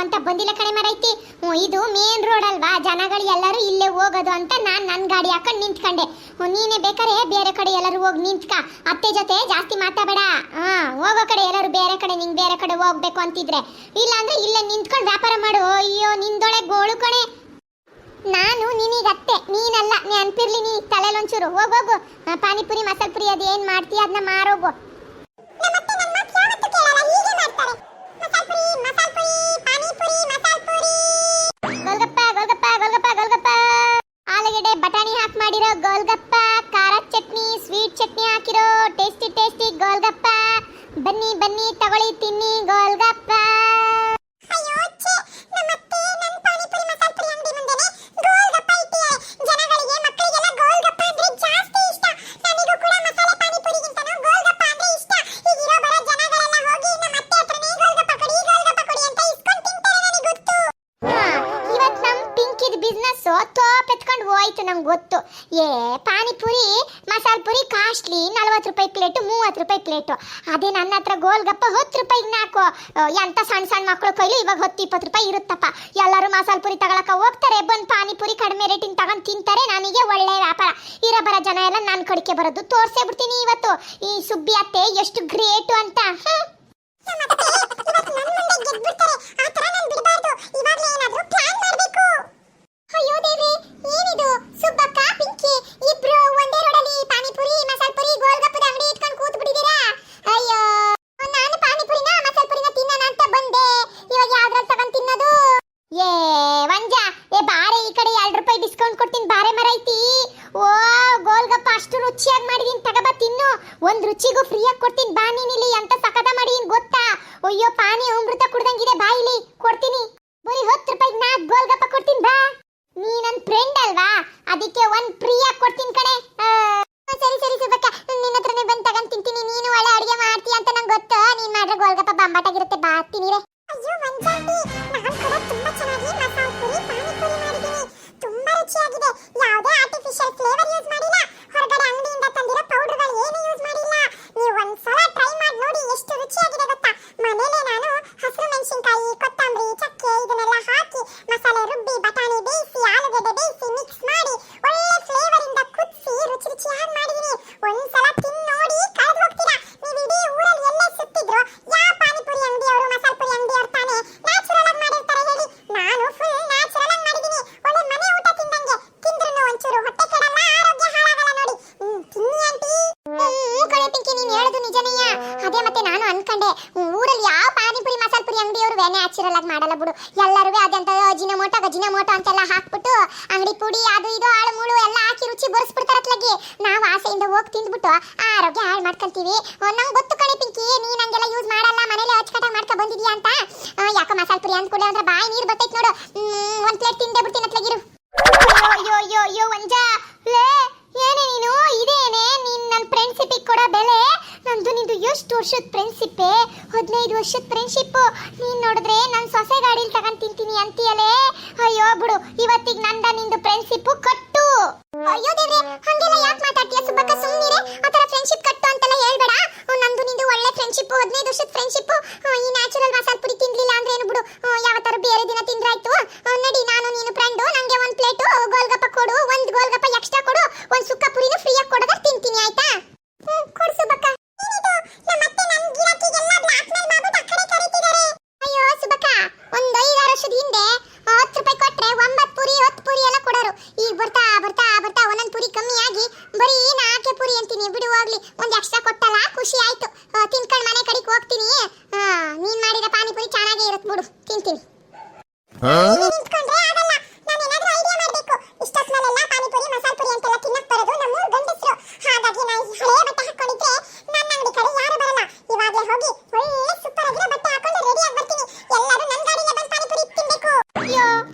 ಅಂತ ಬಂದಿಲ್ಲ ಕಣೆ ಮರೈತಿ. ಇದು ಮೇನ್ ರೋಡ್ ಅಲ್ವಾ, ಜನಗಳು ಎಲ್ಲರೂ ಇಲ್ಲೇ ಹೋಗೋದು ಅಂತ ನಾನು ನನ್ನ ಗಾಡಿ ಹಾಕೊಂಡು ನಿಂತ್ಕೊಂಡೆ. ನೀನೇ ಬೇಕಾರೆ ಬೇರೆ ಕಡೆ ಎಲ್ಲರೂ ಹೋಗಿ ನಿಂತ್ಕ, ಅತ್ತೆ ಜೊತೆ ಜಾಸ್ತಿ ಮಾತಾಡಬೇಡ. ಹೋಗೋ ಕಡೆ ಎಲ್ಲರೂ ಬೇರೆ ಕಡೆ, ನಿಂಗೆ ಬೇರೆ ಕಡೆ ಹೋಗ್ಬೇಕು ಅಂತಿದ್ರೆ ಇಲ್ಲ ಅಂದ್ರೆ ಇಲ್ಲೇ ನಿಂತ್ಕೊಂಡು ವ್ಯಾಪಾರ ಮಾಡು. ಅಯ್ಯೋ ನಿಂದೊಳೆ ಗೋಳು ಕಣೆ. ನಾನು ನಿನಗೆ ಅತ್ತೆ, ನೀನಲ್ಲ. ನೆನ್ಪಿರ್ಲಿ, ನೀ ತಲೆಲೊಂಚೂರು. ಹೋಗೋಗು, ಪಾನಿಪುರಿ ಮಸಾಲ ಪುರಿ ಅದೇನು ಮಾಡ್ತೀಯ ಅದನ್ನ ಮಾರೋಗು. ಗೋಲ್ಗಪ್ಪ ಗೋಲ್ಗಪ್ಪ ಗೋಲ್ಗಪ್ಪ ಗೋಲ್ಗಪ್ಪ, ಆಲೂಗಡ್ಡೆ ಬಟಾಣಿ ಹಾಕಿ ಮಾಡಿರೋ ಗೋಲ್ಗಪ್ಪ, ಖಾರದ ಚಟ್ನಿ ಸ್ವೀಟ್ ಚಟ್ನಿ ಹಾಕಿರೋ ಟೇಸ್ಟಿ ಟೇಸ್ಟಿ ಗೋಲ್ಗಪ್ಪ. ಬನ್ನಿ ಬನ್ನಿ ತಗೊಳ್ಳಿ ತಿನ್ನಿ ಗೋಲ್ಗಪ್ಪ. ನಂಗೆ ಗೊತ್ತು. ಪಾನಿಪುರಿ ಮಸಾಲ ಪುರಿ ಕಾಸ್ಟ್ಲಿ, 40 ರೂಪಾಯಿ ಪ್ಲೇಟು, 30 ರೂಪಾಯಿ ಪ್ಲೇಟು. ಅದೇ ನನ್ನ ಹತ್ರ ಗೋಲ್ಗಪ್ಪ 10 ರೂಪಾಯಿಗೆ 4. ಎಂತ ಸಣ್ಣ ಸಣ್ಣ ಮಕ್ಕಳು ಕೈಲಿ ಇವಾಗ 10-20 ರೂಪಾಯಿ ಇರುತ್ತಪ್ಪ. ಎಲ್ಲರೂ ಮಸಾಲ ಪುರಿ ತಗೊಳಕ ಹೋಗ್ತಾರೆ, ಬಂದು ಪಾನಿಪುರಿ ಕಡಿಮೆ ರೇಟಿಂಗ್ ತಗೊಂಡು ತಿಂತಾರೆ. ನನಗೆ ಒಳ್ಳೆ ವ್ಯಾಪಾರ. ಇರೋ ಬರೋ ಜನ ಎಲ್ಲ ನನ್ನ ಕಡೆಗೆ ಬರೋದು. ತೋರ್ಸೇ ಬಿಡ್ತೀನಿ ಇವತ್ತು ಈ ಸುಬ್ಬಿ ಅತ್ತೆ ಎಷ್ಟು ಗ್ರೇಟು ಅಂತ. ಅಯ್ಯೋ ದೇವ್ರೆ, ಏನಿದು? ಸುಬ್ಬಕ್ಕ ಪಿಂಕಿ ಇಬ್ರು ಒಂದೇ ರೋಡಲ್ಲಿ ಪಾನಿಪುರಿ ಮಸಾಲ ಪುರಿ ಗೋಲ್ಗಪ್ಪದ ಅಂಗಡಿ ಇಟ್ಕೊಂಡು ಕೂತ್ ಬಿಟ್ಟಿದ್ದೀರಾ? ಅಯ್ಯೋ, ನಾನು ಪಾನಿಪುರಿನ ಮಸಾಲ ಪುರಿನ ತಿನ್ನೋಣ ಅಂತ ಬಂದೆ. ಇವಾಗ ಯಾವ್ದ್ರಲ್ಲಿ ತಗೊಂಡ್ ತಿನ್ನೋದು? ವಂಜ, ಬಾರೆ ಈ ಕಡೆ 2 ರೂಪಾಯಿ ಡಿಸ್ಕೌಂಟ್ ಕೊಡ್ತೀನಿ, ಬಾರೆ ಮರೈತಿ. ಓ ಗೋಲ್ಗಪ್ಪ ಅಷ್ಟು ರುಚಿಯಾಗಿ ಮಾಡಿದೀನಿ, ತಗಬಾ ತಿನ್ನು. ಒಂದ್ ರುಚಿಗೂ ಫ್ರೀಯಾಗಿ ಕೊಡ್ತೀನಿ, ಬಾ. ನೀನಿಲ್ಲಿ ಅಂತ ಸಕದ ಮಾಡಿದೀನಿ ಗೊತ್ತಾ? ಅಯ್ಯೋ ಪಾನಿ ಅಮೃತ ಕುಡ್ದಂಗಿದೆ, ಬಾ ಇಲ್ಲಿ ಕೊಡ್ತೀನಿ. ಬರೀ 10 ರೂಪಾಯಿಗೆ 4 ಗೋಲ್ಗಪ್ಪ ಕೊಡ್ತೀನಿ, ಬಾ. ನೀ ನನ್ನ ಫ್ರೆಂಡ್ ಅಲ್ವಾ, ಅದಕ್ಕೆ ಒಂದು ಫ್ರೀಯಾಗಿ ಕೊಡ್ತೀನಿ ಕಣೆ. ಸರಿ ಸರಿ ಸುಬ್ಬಕ್ಕ, ನಿನ್ನ ಹತ್ರನೇ ಬಂದು ತಗೊಂಡು ತಿಂತೀನಿ. ನೀನು ಒಳ್ಳೆ ಅಡುಗೆ ಮಾಡ್ತೀಯ ಅಂತ ನಂಗೆ ಗೊತ್ತು. ನೀನು ಮಾಡ್ರೆ ಗೋಲ್ಗಪ್ಪ ಬಂಬಾಟಾಗಿರುತ್ತೆ, ಬಾ ತಿನ್ನಿರೆ. ಅಯ್ಯೋ ಮಂಜಾಂಟಿ, ನಾನು ಕೂಡ ತುಂಬಾ ಚೆನ್ನಾಗಿ ಮಸಾಲ ಪುರಿ ಪಾನಿಪುರಿ ಮಾಡಿದ್ದೀನಿ. ತುಂಬಾ ರುಚಿಯಾಗಿದೆ. ಯಾವುದೇ ಆರ್ಟಿಫಿಷಿಯಲ್ ಫ್ಲೇವರ್ ಯೂಸ್ ಮಾಡಿಲ್ಲ, ಹೊರಗಡೆ ಅಂಗಡಿಯಿಂದ ತಂದಿರೋ ಪೌಡರ್ಗಳು ಏನು ಯೂಸ್ ಮಾಡಿಲ್ಲ. ನೀವು ಒಂದ್ಸಲ ಟ್ರೈ ಮಾಡಿ ನೋಡಿ, ಎಷ್ಟು ರುಚಿಯಾಗಿದೆ ಗೊತ್ತಾ. ಮನೇಲೆ ನಾನು ಹಸಿರು ಮೆಣಸಿನಕಾಯಿ, ಕೊತ್ತಂಬರಿ, ಚಕ್ಕೆ ಇದನ್ನೆಲ್ಲ ಹಾಕಿ ಮಸಾಲೆ ರುಬ್ಬಿ, ಬಟಾಣಿ ಬೇಯಿಸಿ, ಆಲೂಗಡ್ಡೆ ಬೇಯಿಸಿ, ಮಿಕ್ಸ್ ಮಾಡಿ ಒಳ್ಳೆ ಫ್ಲೇವರ್ ಇಂದ ಕುದಿಸಿ ರುಚಿ ರುಚಿಯಾಗಿ ಮಾಡಿದೀನಿ. ಒಂದ್ಸಲ ತಿಂದು ನೋಡಿ ಕಳೆದು ಹೋಗ್ತೀರಾ. ನೀವು ಇಡೀ ಊರಲ್ಲಿ ಎಲ್ಲೇ ಸುತ್ತಿದ್ರು ಯಾವ ಪಾನಿಪುರಿ ಅಂಗಡಿಯವರು ಮಸಾಲ ಪುರಿ ಅಂಗಡಿಯವರು ತಾನೇ ನ್ಯಾಚುರಲ್ ಆಗಿ ಮಾಡಿರ್ತಾರೆ ಹೇಳಿ. ನಾನು ಫುಲ್ ನ್ಯಾಚುರಲ್ ಆಗಿ ಮಾಡಿದೀನಿ. ಒಳ್ಳೆ ಮನೆ ಊಟ ತಿಂದಂಗೆ. ತಿಂದ್ರೂ ಒಂಚೂರು ಹೊಟ್ಟೆ ಕೆಡಲ್ಲ, ಆರೋಗ್ಯ ಹಾಳಾಗಲ್ಲ ನೋಡಿ. ತಿನ್ನಿ ಆಂಟಿ. ಕಣೆ ಪಿಂಕಿ, ನೀನು ಹೇಳೋದು ನಿಜನೇಯ. ಅದೇ ಮತ್ತೆ ನಾನು ಅನ್ಕೊಂಡೆ, ಊರಲ್ಲಿ ಯಾವ ಪಾನಿಪುರಿ ಮಸಾಲ ಪುರಿ ಅಂಗಡಿಯವರು ನ್ಯಾಚುರಲ್ ಆಗಿ ಮಾಡಲ್ಲ ಬಿಡು. ಎಲ್ಲರೂ ಅದಂತ ಗಜಿನಮೋಟೋ ಅಂತೆಲ್ಲ ಹಾಕ್ಬಿಟ್ಟು ಅಂಗಡಿ ಪುಡಿ ಅದು ಇದು ಆಳು ಮೂಳು ಎಲ್ಲ ಹಾಕಿ ರುಚಿ ಬರ್ಸ್ಬಿಡ್ತಾರತ್ಲಾಗಿ. ನಾವು ಆಸೆಯಿಂದ ಹೋಗಿ ತಿಂದ್ಬಿಟ್ಟು ಆರೋಗ್ಯ ಹಾಳು ಮಾಡ್ಕೊಂತೀವಿ. ನಂಗೆ ಗೊತ್ತು ಕಣೆ ಪಿಂಕಿ, ನೀನು ಹಂಗೆಲ್ಲ ಯೂಸ್ ಮಾಡಲ್ಲ, ಮನೇಲಿ ಅಚ್ಚುಕಟ್ಟಾಗಿ ಮಾಡ್ಕೊ ಬಂದಿದ್ಯಾ ಅಂತ. ಯಾಕೋ ಮಸಾಲ ಪುರಿ ಅಂದ್ಕೊಡೆ ಅಂದ್ರೆ ಬಾಯಿ ನೀರು ಬರ್ತೈತೆ ನೋಡು. ಒಂದು ಪ್ಲೇಟ್ ತಿಂದೇ ಬಿಡ್ತೀನಿ ಅತ್ಲಾಗಿರು. ಅಯ್ಯೋ ಅಯ್ಯೋ ಅಯ್ಯೋ ವಂಜ, ಲೇ ಏನೇ ನೀನು? ಇದೇನೆ ನೀನು ನನ್ನ ಫ್ರೆಂಡ್ಶಿಪ್ಪಿಗೆ ಕೊಡೋ ಬೆಲೆ? ನಂದು ನಿಂದು ಎಷ್ಟು ವರ್ಷದ ಫ್ರೆಂಡ್ಶಿಪ್ಪೇ? 15 ವರ್ಷದ ಫ್ರೆಂಡ್ಶಿಪ್ಪು. ನೀನು ನೋಡಿದ್ರೆ ನನ್ನ ಸೊಸೆ ಗಾಡೀಲಿ ತಗೊಂಡು ತಿಂತೀನಿ ಅಂತೀಯಲೇ. ಅಯ್ಯೋ ಬಿಡು, ಇವತ್ತಿಗೆ ನಂದ ನಿಂದು ಫ್ರೆಂಡ್ಶಿಪ್ಪು ಕಟ್ಟು. ಅಯ್ಯೋ ದೇವ್ರೆ, ಹಂಗೆಲ್ಲ ಯಾಕೆ ಮಾತಾಡ್ತೀಯ ಸುಬ್ಬಕ್ಕ? ಸುಮ್ಮನಿರೆ. ಆ ಥರ ಫ್ರೆಂಡ್ಶಿಪ್ ಕಟ್ಟು ಅಂತೆಲ್ಲ ಹೇಳ್ಬೇಡ. ನಂದು ನಿಂದು ಒಳ್ಳೆ ಫ್ರೆಂಡ್ಶಿಪ್ಪು, 15 ವರ್ಷದ ಫ್ರೆಂಡ್ಶಿಪ್ಪು. ಈ ನ್ಯಾಚುರಲ್ ಮಸಾಲ ಪುರಿ ತಿನ್ಲಿಲ್ಲ ಅಂದ್ರೆ ಏನು ಬಿಡು, ಯಾವತ್ತಾರು ಬೇರೆ ದಿನ ತಿಂದ್ರಾಯ್ತು. ನಡಿ, ನಾನು ನೀನು ಫ್ರೆಂಡು. ನನಗೆ ಒಂದು ಪ್ಲೇಟು ಗೋಲ್ಗಪ್ಪ ಕೊಡು, ಒಂದು ಗೋಲ್ಗಪ್ಪ ಎಕ್ಸ್ಟ್ರಾ ಕೊಡು, ಒಂದು ಸುಕ್ಕ ಪುರಿನೂ ಫ್ರೀಯಾಗಿ ಕೊಡೋದ್ರೆ ತಿಂತೀನಿ, ಆಯ್ತಾ? ಕೊಡು ಸುಬ್ಬಕ್ಕ. ಅಯ್ಯೋ ಸುಬ್ಬಕ್ಕ, ಒಂದು 5-6 ವರ್ಷದ ಹಿಂದೆ 10 ರೂಪಾಯಿ ಕೊಟ್ರೆ 9 ಪುರಿ 10 ಪುರಿ ಎಲ್ಲ ಕೊಡೋರು. ಈಗ ಬರ್ತಾ ಬರ್ತಾ ಬರ್ತಾ ಒಂದೊಂದು ಪುರಿ ಕಮ್ಮಿ ಆಗಿ ಬರೀ 4 ಪುರಿ ಅಂತೀನಿ. ಬಿಡು ಹೋಗ್ಲಿ, ಒಂದು ಎಕ್ಸ್ಟ್ರಾ ಕೊಟ್ಟಲ್ಲ, ಖುಷಿ ಆಯ್ತು. ತಿನ್ಕೊಂಡು ಮನೆ ಕಡೆಗೆ ಹೋಗ್ತೀನಿ. ನೀನ್ ಮಾಡಿದ ಪಾನಿಪುರಿ ಚೆನ್ನಾಗೇ ಇರುತ್ತೆ ಬಿಡು, ತಿಂತೀನಿ. ನಿಂತ್ಕೊಂಡ್ರೆ ಆಗಲ್ಲ, ನಾನು ಏನಾದ್ರೂ ಐಡಿಯಾ ಮಾಡಬೇಕು. ಇಷ್ಟೊತ್ತಿನಲ್ಲೆಲ್ಲ ಪಾನಿಪುರಿ ಮಸಾಲ ಪುರಿ ಅಂತೆಲ್ಲ ತಿನ್ನಕ್ ಬರೋದು ನಮ್ಮೂರು ಗಂಡಸರು. ಹಾಗಾಗಿ ನಾನು ಹಳೆಯ ಬಟ್ಟೆ ಹಾಕೊಂಡಿದ್ರೆ ನನ್ನ ಅಂಗಡಿ ಕಡೆ ಯಾರು ಬರಲ್ಲ. ಇವಾಗಲೇ ಹೋಗಿ ಒಳ್ಳೆ ಸೂಪರ್ ಆಗಿರೋ ಬಟ್ಟೆ ಹಾಕೊಂಡು ರೆಡಿ ಆಗಿ ಬರ್ತೀನಿ. ಎಲ್ಲರೂ ನನ್ನ ಗಾಡಿಲೇ ಬಂದು ಪಾನಿಪುರಿ ತಿನ್ಬೇಕು. ಅಯ್ಯೋ,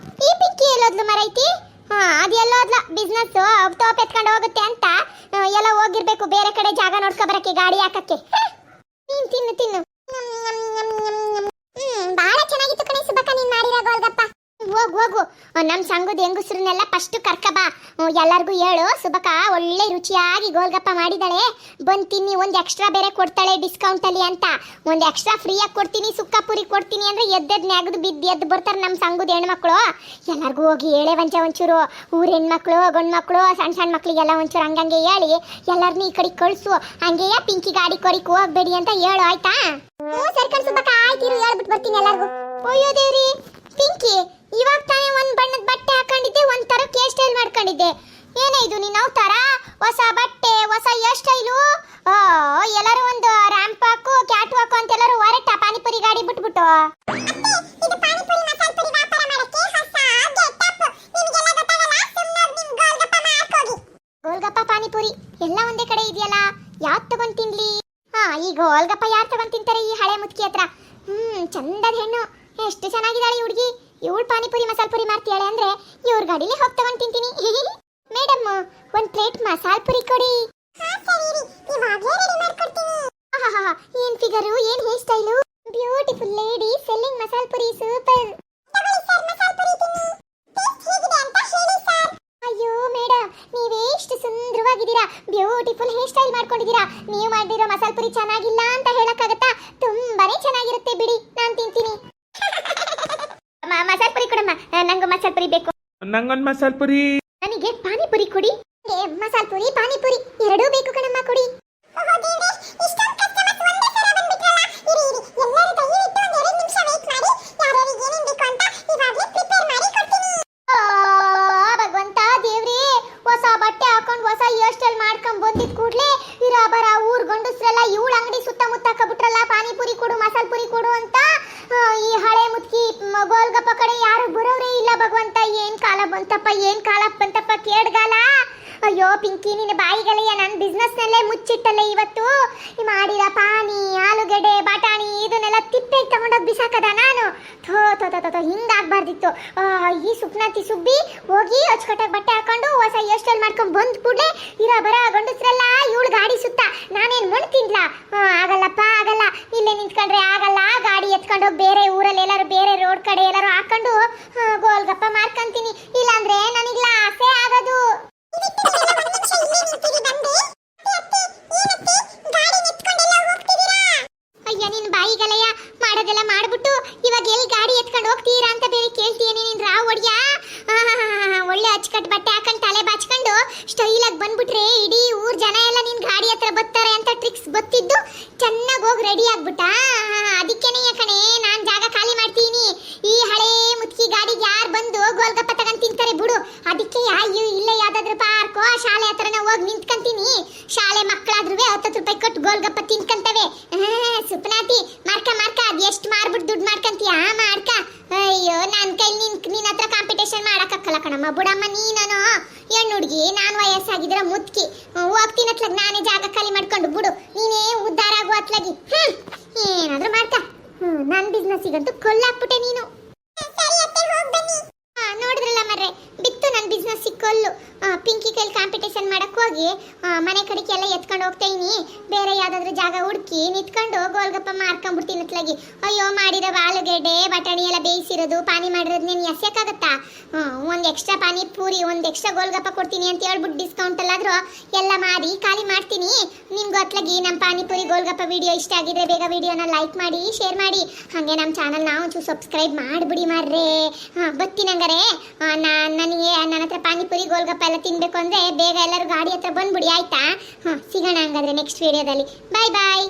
ಈ ಪಿಕ್ಕಿ ಎಲ್ಲೋದ್ಲು ಮರೈತಿ? ಅದು ಎಲ್ಲೋದ್ಲ, ಬಿಸ್ನೆಸ್ ತೋಪ್ ಎತ್ಕೊಂಡು ಹೋಗುತ್ತೆ ಅಂತ ಎಲ್ಲ ಹೋಗಿರ್ಬೇಕು ಬೇರೆ ಕಡೆ ಜಾಗ ನೋಡ್ಕೊ ಬರಕ್ಕೆ, ಗಾಡಿ ಹಾಕಕ್ಕೆ. ನೀನ್ ತಿನ್ನು ತಿನ್ನು. ಬಾಳ ಚೆನ್ನಾಗಿತ್ತು ಕಣೆ ಸುಬ್ಬಕ್ಕ ನೀನ್ ಮಾಡಿರೋ ಗೋಲ್ಗಪ್ಪ. ಹೋಗು ಹೋಗು, ನಮ್ಮ ಸಂಘದ ಹೆಂಗಸ್ರನ್ನೆಲ್ಲ ಫಸ್ಟ್ ಕರ್ಕಬಾ. ಎಲ್ಲರಿಗೂ ಹೇಳು ಸುಬಕ ಒಳ್ಳೆ ರುಚಿಯಾಗಿ ಗೋಲ್ಗಪ್ಪ ಮಾಡಿದಾಳೆ, ಬಂದು ತಿನ್ನಿ, ಒಂದು ಎಕ್ಸ್ಟ್ರಾ ಬೇರೆ ಕೊಡ್ತಾಳೆ ಡಿಸ್ಕೌಂಟ್ ಅಲ್ಲಿ ಅಂತ. ಒಂದು ಎಕ್ಸ್ಟ್ರಾ ಫ್ರೀಯಾಗಿ ಕೊಡ್ತೀನಿ, ಸುಕ್ಕ ಪುರಿ ಕೊಡ್ತೀನಿ ಅಂದ್ರೆ ಎದ್ದೆದ್ ನೆಗದು ಬಿದ್ದು ಎದ್ದು ಬರ್ತಾರೆ ನಮ್ಮ ಸಂಘದ ಹೆಣ್ಮಕ್ಳು. ಎಲ್ಲರಿಗೂ ಹೋಗಿ ಹೇಳೇ ಒಂಚೂರು ಊರ ಹೆಣ್ಮಕ್ಳು ಗಂಡು ಮಕ್ಕಳು ಸಣ್ಣ ಸಣ್ಣ ಮಕ್ಳಿಗೆಲ್ಲ ಒಂಚೂರು ಹಂಗಂಗೆ ಹೇಳಿ ಎಲ್ಲರನ್ನೂ ಈ ಕಡೆ ಕಳಿಸು. ಹಂಗೆಯೇ ಪಿಂಕಿ ಗಾಡಿ ಕೊರಿಕ್ ಹೋಗ್ಬೇಡಿ ಅಂತ ಹೇಳು, ಆಯ್ತಾ? ಸರ್ಕಣ್ ಸುಬ್ಬಕ್ಕ ಆಯ್ತಿರು, ಹೇಳ್ಬಿಟ್ಟು ಬರ್ತೀನಿ ಎಲ್ಲರಿಗೂ. ಅಯ್ಯೋ ದೇವ್ರಿ ಪಿಂಕಿ, ಇವಾಗ ತಾನೇ ಒಂದ್ ಬಣ್ಣದ ಬಟ್ಟೆ ಹಾಕೊಂಡಿದ್ದೆ, ಒಂಥರ ಕೇರ್ ಸ್ಟೈಲ್ ಮಾಡ್ಕೊಂಡಿದ್ದೆ. ಏನೇ ಇದು ನೀನು ಅವತಾರ? ಹೊಸ ಬಟ್ಟೆ, ಹೊಸ ಹೇರ್ ಸ್ಟೈಲು. ಎಲ್ಲರೂ ಒಂದು ರ್ಯಾಂಪ್ ವಾಕು ಕ್ಯಾಟ್ ವಾಕು ಅಂತ ಎಲ್ಲರೂ ಹೊರಟ ಪಾನಿಪುರಿ ಗಾಡಿ ಬಿಟ್ಬಿಟ್ಟು. ಗೋಲ್ಗಪ್ಪ ಪಾನಿಪುರಿ ಎಲ್ಲ ಒಂದೇ ಕಡೆ ಇದೆಯಲ್ಲ, ಯಾವ್ದು ತಗೊಂಡ್ ತಿನ್ಲಿ? ಈ ಗೋಲ್ಗಪ್ಪ ಯಾರು ತಗೊಂಡ್ ತಿಂತಾರೆ ಈ ಹಳೆ ಮುತ್ಕಿ ಹತ್ರ? ಚಂದದ ಹೆಣ್ಣು, ಎಷ್ಟು ಚೆನ್ನಾಗಿದ್ದಾಳೆ ಹುಡುಗಿ. ಇವಳು ಪಾನಿಪುರಿ ಮಸಾಲ ಪುರಿ ಮಾಡ್ತೀಯಾಳೆ ಅಂದ್ರೆ ಇವ್ರ ಗಾಡಿಲಿ ಹೋಗಿ ತಗೊಂಡ್ ತಿಂತೀನಿ. ಮೇಡಮ್, ಒಂದ್ ಪ್ಲೇಟ್ ಮಸಾಲ ಪುರಿ ಕೊಡಿ. ಏನ್ ಫಿಗರು, ಏನ್ hair style, beautiful lady selling masala Puri, super. ಅಯ್ಯೋ ಮೇಡಮ್, ನೀವೆಷ್ಟು ಸುಂದರವಾಗಿದ್ದೀರಾ, ಬ್ಯೂಟಿಫುಲ್ ಹೇರ್ ಸ್ಟೈಲ್ ಮಾಡ್ಕೊಂಡಿದ್ದೀರಾ. ನೀವು ಮಾಡಿರೋ ಮಸಾಲ ಪುರಿ ಚೆನ್ನಾಗಿಲ್ಲ ಅಂತ ಹೇಳಕ್ಕಾಗತ್ತಾ? ತುಂಬಾನೇ ಚೆನ್ನಾಗಿರುತ್ತೆ ಬಿಡಿ, ನಾನ್ ತಿಂತೀನಿ. ಮಸಾಲ ಪುರಿ ಕೊಡಮ್ಮ, ನಂಗೂ ಮಸಾಲ ಪುರಿ ಬೇಕು. ನಂಗೊಂದು ಮಸಾಲ ಪುರಿ. ನನಗೆ ಪಾನಿಪುರಿ ಕೊಡಿ. ಮಸಾಲ ಪುರಿ ಪಾನಿಪುರಿ ಎರಡೂ ಬೇಕು ಕಣಮ್ಮ, ಕೊಡಿ. ಭಗವಂತ ದೇವ್ರಿ, ಹೊಸ ಬಟ್ಟೆ ಹಾಕೊಂಡು ಹೊಸ ಹೇರ್ ಸ್ಟೈಲ್ ಮಾಡ್ಕೊಂಡ್ ಬಂದಿದ್ ಕೂಡ್ಲೆ ಇರ ಬರ ಊರ್ ಗಂಡಸ್ರೆಲ್ಲ ಇವಳ ಅಂಗಡಿ ಸುತ್ತಮುತ್ತ ಹಾಕಬಿಟ್ರಲ್ಲ, ಪಾನಿಪುರಿ ಕೊಡು ಮಸಾಲ ಪುರಿ ಕೊಡು ಅಂತ. ಈ ಹಳೆ ಮುತ್ಕಿ ಗೋಲ್ಗಪ್ಪ ಕಡೆ ಯಾರು ಬರೋರೇ ಇಲ್ಲ. ಭಗವಂತ, ಏನ್ ಕಾಲ ಬಂತಪ್ಪ, ಏನ್ ಕಾಲ ಬಂತಪ್ಪ, ಕೇಡ್ಗಾಲ. ಅಯ್ಯೋ ಪಿಂಕಿ, ನಿನ್ನ ಬಾಯಿಗಲೆಯ ನನ್ನ ಬಿಸ್ನೆಸ್ ನಲ್ಲೇ ಮುಚ್ಚಿಟ್ಟಲ್ಲ ಇವತ್ತು. ಮಾಡಿದ ಪಾನಿ, ಆಲೂಗಡ್ಡೆ, ಬಟಾಣಿ ಇದನ್ನೆಲ್ಲ ತಿಪ್ಪೆಗೆ ತಗೊಂಡೋಗಿ ಬಿಸಾಕದ ನಾನು. ಥೋ ಹಿಂಗಾಗ್ಬಾರ್ದಿತ್ತು. ಈ ಸುಪ್ನಾತಿ ಸುಬ್ಬಿ ಹೋಗಿ ಅಚ್ಚುಕಟ್ಟಾಗಿ ಬಟ್ಟೆ ಹಾಕೊಂಡು ಹೊಸ ಹೇರ್ ಸ್ಟೈಲ್ ಮಾಡ್ಕೊಂಡ್ ಬಂದ್ ಕೂಡಲೇ ಇರ ಬರ ಗಂಡಸ್ರೆಲ್ಲ ಇವಳು ಗಾಡಿ ಸುತ್ತ. ನಾನೇನ್ ಮಣ್ಣು ತಿನ್ಲಾ? ಆಗಲ್ಲಪ್ಪ ಆಗಲ್ಲ, ಇಲ್ಲೇ ನಿಂತ್ಕೊಂಡ್ರೆ ಆಗಲ್ಲ. ಗಾಡಿ ಎತ್ಕೊಂಡೋಗಿ ಬೇರೆ ಊರಲ್ಲಿ ಎಲ್ಲಾರು ಬೇರೆ ರೋಡ್ ಕಡೆ ಎಲ್ಲಾರು ಹಾಕೊಂಡು ಗೋಲ್ಗಪ್ಪ ಮಾಡ್ಕೊಂತೀನಿ, ಇಲ್ಲಾಂದ್ರೆ ನನಗಿಲ್ಲ ಆಸೆ ಆಗೋದು. ಅಯ್ಯ ನಿನ್ ಬಾಯಿಗಲಯ್ಯ, ಮಾಡೋದೆಲ್ಲ ಮಾಡ್ಬಿಟ್ಟು ಇವಾಗ ಎಲ್ಲಿ ಗಾಡಿ ಎತ್ಕೊಂಡು ಹೋಗ್ತೀರಾ ಅಂತ ಬೇರೆ ಕೇಳ್ತೀಯೇನೆ ನೀನ್ ರಾವ್ ಒಡ್ಯ. ಒಳ್ಳೆ ಅಚ್ಚುಕಟ್ಟು ಬಟ್ಟೆ ಹಾಕೊಂಡು ತಲೆ ಬಾಚ್ಕೊಂಡು ಸ್ಟೈಲಾಗಿ ಬಂದ್ಬಿಟ್ರೆ ಇಡೀ ಊರ್ ಜನ ಎಲ್ಲ ನಿನ್ ಗಾಡಿ ಹತ್ರ ಬರ್ತಾರೆ ಅಂತ ಟ್ರಿಕ್ಸ್ ಗೊತ್ತಿದ್ದು ಚೆನ್ನಾಗಿ ಹೋಗಿ ರೆಡಿ ಆಗ್ಬಿಟ್ಟ. ಅದಕ್ಕೇನೆ ಕಣೆ ನಾನ್ ಜಾಗ ಖಾಲಿ ಮಾಡ್ತೀನಿ. ಈ ಹಳೆ ಮುತ್ಕಿ ಗಾಡಿಗೆ ಯಾರು ಬಂದು ಗೋಲ್ಗಪ್ಪ ತಗೊಂಡ್ ತಿಂತಾರೆ ಬಿಡು. ಅದಕ್ಕೆ ಇಲ್ಲ ಯಾವ್ದಾದ್ರು ಪಾರ್ಕೋ ಶಾಲೆ ಹತ್ರನ ಹೋಗಿ ನಿಂತ್ಕೊಂತೀನಿ. ಶಾಲೆ ಮಕ್ಕಳಾದ್ರೂ 10 ರೂಪಾಯಿ ಕೊಟ್ಟು ಗೋಲ್ಗಪ್ಪ ತಿನ್ಕಂತವೆ. ಸುಪ್ನಾತಿ ಮಾರ್ಕ ಅದ್ ಎಷ್ಟು ಮಾರ್ಬಿಟ್ಟು ದುಡ್ಡು ಮಾಡ್ಕಂತೀಯ ಮಾಡ್ಕ. ಅಯ್ಯೋ ನನ್ ಕೈ ನಿನ್ ಹತ್ರ ಕಾಂಪಿಟೇಷನ್ ಮಾಡಕ್ಕಾಗಲ್ಲ ಕಣಮ್ಮ, ಬಿಡಮ್ಮ. ನೀನು ಹೆಣ್ಣು ಹುಡುಗಿ, ನಾನು ವಯಸ್ಸಾಗಿದ್ರೆ ಮುತ್ಕಿ ಹೋಗ್ತೀನಿ ಅತ್ಲಾಗ, ನಾನೇ ಜಾಗ ಖಾಲಿ ಮಾಡ್ಕೊಂಡು ಬಿಡು. ನೀನೇ ಉದ್ಧಾರ ಆಗುವ ಅತ್ಲಾಗಿ. ಏನಾದ್ರೂ ಮಾಡ್ಕ. ನನ್ನ ಬಿಸ್ನೆಸ್ಸಿಗಂತೂ ಕೊಲ್ಲಾಕ್ಬಿಟ್ಟೆ ನೀನು. ನೋಡಿದ್ರಲ್ಲ ಮರ್ರೆ, ಬಿತ್ತು ನನ್ನ ಬಿಸ್ನೆಸ್ ಕೊಲ್ಲು. ಪಿಂಕಿ ಕೈಲಿ ಕಾಂಪಿಟೇಷನ್ ಮಾಡಕ್ ಹೋಗಿ ಮನೆ ಕಡೆಗೆ ಎಲ್ಲ ಎತ್ಕೊಂಡು ಹೋಗ್ತೀನಿ. ಬೇರೆ ಯಾವ್ದಾದ್ರು ಜಾಗ ಹುಡುಕಿ ನಿಂತ್ಕೊಂಡು ಗೋಲ್ಗಪ್ಪ ಮಾರ್ಕೊಂಡ್ಬಿಡ್ತೀನಿ ಅತ್ಲಾಗಿ. ಅಯ್ಯೋ ಮಾಡಿರೋ ಆಲೂಗೆಡ್ಡೆ ಬಟಾಣಿ ಎಲ್ಲ ಬೇಯಿಸಿರೋದು ಪಾನಿ ಮಾಡಿರೋದು ನೀನು ಎಸ್ಯಕ್ಕಾಗತ್ತಾ? ಒಂದು ಎಕ್ಸ್ಟ್ರಾ ಪಾನಿ ಪೂರಿ, ಒಂದು ಎಕ್ಸ್ಟ್ರಾ ಗೋಲ್ಗಪ್ಪ ಕೊಡ್ತೀನಿ ಅಂತ ಹೇಳ್ಬಿಟ್ಟು ಡಿಸ್ಕೌಂಟ್ ಅಲ್ಲಾದ್ರೂ ಎಲ್ಲ ಮಾರಿ ಖಾಲಿ ಮಾಡ್ತೀನಿ. ನಿಮ್ಗೂ ಅತ್ಲಾಗಿ ನಮ್ಮ ಪಾನಿಪುರಿ ಗೋಲ್ಗಪ್ಪ ವಿಡಿಯೋ ಇಷ್ಟ ಆಗಿದ್ರೆ ಬೇಗ ವಿಡಿಯೋನ ಲೈಕ್ ಮಾಡಿ, ಶೇರ್ ಮಾಡಿ. ಹಾಗೆ ನಮ್ಮ ಚಾನಲ್ನ ಒಂಚೂರು ಸಬ್ಸ್ಕ್ರೈಬ್ ಮಾಡಿಬಿಡಿ ಮಾರ್ರೆ. ಬರ್ತೀನಿ ಹಂಗಾರೆ. ನನಗೆ ನನ್ನ ಹತ್ರ ಪಾನಿಪುರಿ ಗೋಲ್ಗಪ್ಪ ಎಲ್ಲ ತಿನ್ಬೇಕು ಅಂದ್ರೆ ಬೇಗ ಎಲ್ಲರೂ ಗಾಡಿ ಹತ್ರ ಬಂದ್ಬಿಡಿ, ಆಯ್ತಾ? ಸಿಗೋಣ ಹಂಗಾದ್ರೆ ನೆಕ್ಸ್ಟ್ ವಿಡಿಯೋದಲ್ಲಿ. ಬಾಯ್ ಬಾಯ್.